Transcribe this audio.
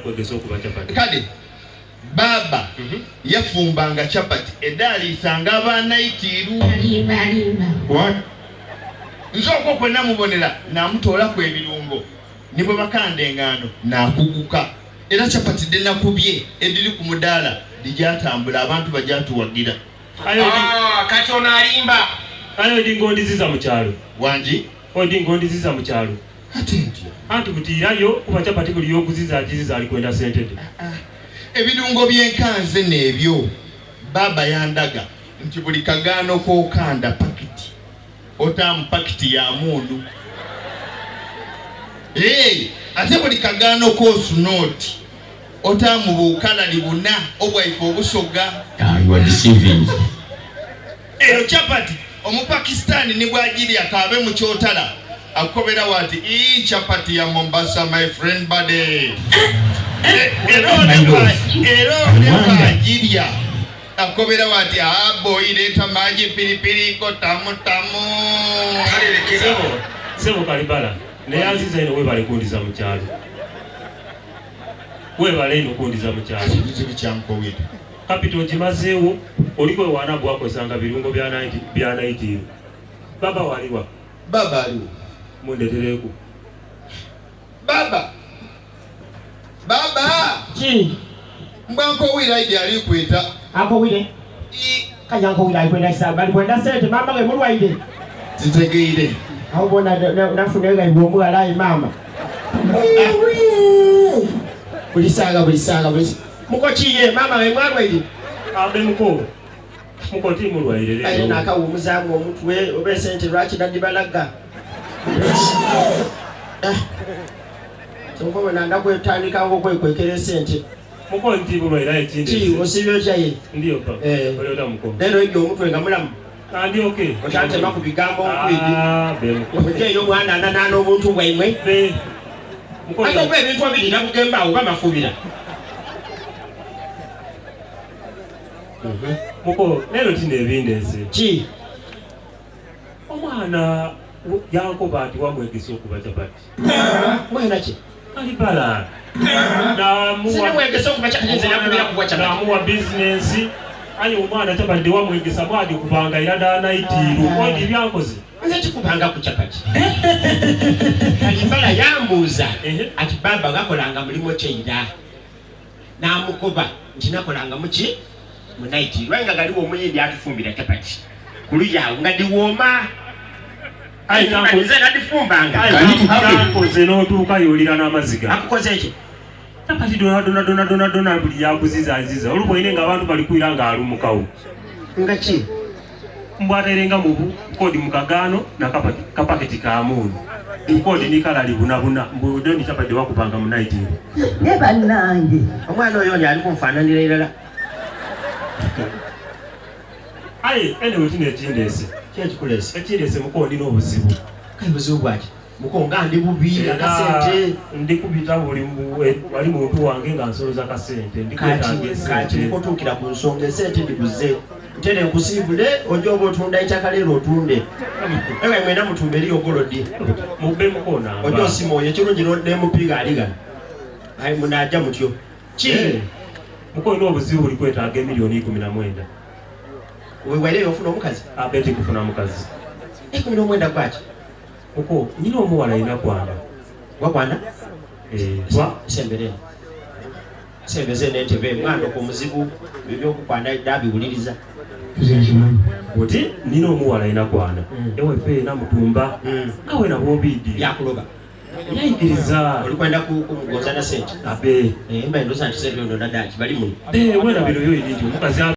kwegesa okuba chapati kale baba yafumbanga chapati edali isanga abaana itiru what nzoko kwena mubonera namutoola ku ebirungo nibwe bakanda engano nakuguka era chapati dena kubye ediri ku mudaala dijatambula abantu bajatuwagira kati ono alimba ayo dingondiziza mu kyalo wanji odingondiziza mu kyalo anti butirayo kuba chapati buli yokuziza ajiziza alikwenda sentede ebirungo byenkanze nebyo baba yandaga nti buli kagaano kokanda pakiti otamu pakiti ya mundu ate buli kagaano kosunoti otamu bukalali buna obwaifu obusoga you are deceiving eyo chapati omupakistani ni bwajiri akabe mu kyotala akobera wati hii chapati ya Mombasa my friend buddy ero nebajiria akobera wati boy leta maji pilipili ko tamu sebo kalibala ne yaziza ino webale kundiza mu kyalo webale ino kundiza mu kyalo kizibu kyanko wita capital jimazewo oliko wana bwako sanga birungo bya 90 baba waliwa baba aliwo mundetereko baba Ji mbanko wira idi alikweta ako wile kanyanko wile alikwenda saba alikwenda sente mama we mulwaide zitegeire aho bona nafunega ibombo alai mama bulisanga muko chiye mama we mwalwaide abe muko ti mulwaide ayi naka umuzamu omuntu we obe sente lwaki dadibalaga Soko nanda kwetandika ngo kwekekere sente. Muko ntibu era ekindi. Chi osibyo chaye. Ndiyo pa. Oleta muko. Lero ibyo omutwe nga mulamu. Ndi okay. Okyate makubigambo okwidi. Be muko. Oje yo mwana nana obuntu bwaimwe. Be. Muko. Ayo kwe bintu abidi nakugemba oba mafubira. Muko lero tinde ebindeze. Chi. Omwana yanko bati wamwegesa okuba chapati. Mwana chi. Alibala. Sina mwegesa okuba chapati nakubira kuba chapati. Namuwa business. Ayo omwana chapati wamwegesa mwadi kubanga irada naitiru. Odi byankoze. Nze chikubanga ku chapati. Alibala yambuza. Ati baba gakolanga mulimo cheira. Namukoba ntinakolanga muki munaiti. Lwenga galiwo omuyindi atufumbira chapati. Kuluya ngadi woma. Ai nze nadifumbanga akoze n'otuuka yolira n'amaziga akukoze ekyo chapati dona buli yakuziza olwo ine nga abantu bali kwira nga alumukawo nga ki mbwaterenga mu kodi mu kagano na kapaketi ka mundu kodi ni kala libuna mbudo ni chapati wakupanga mu night ne banange omwana oyo ali kumfananira irala ai ene wetine chindese Kulese. Ekirese muko ndi n'obuzibu. Kali buzibu bwaki. Muko nga ndi bubi akasente ndi kubita buli wali muntu wange nga nsoloza kasente ndi kwetanga kati muko tukira ku nsonga sente ndi buze. Ntene nkusibule ojobo otunda itaka lero otunde. Ewe mwena mutumberi ogolodi. Mube muko na. Ojo simoye kirungi ne mupiga aliga. Ai munaja mutyo. Chi. Muko ndo obuzibu buli kwetanga milioni 19. Wewe ofuna omukazi abeti kufuna mukazi kumino mwenda kwachi uko nino omuwala ina kwana wakwana wa sembeze nentebe mwando ku muzibu bibyo kukwana dabi uliriza oti nino omuwala ina kwana ewe pe na mutumba awe na bobidi yakuloba yaikiriza olikwenda kumugonza na sente abe mba ndo santi sente ndo ndadachi bali mu wena biro yo idi mukazi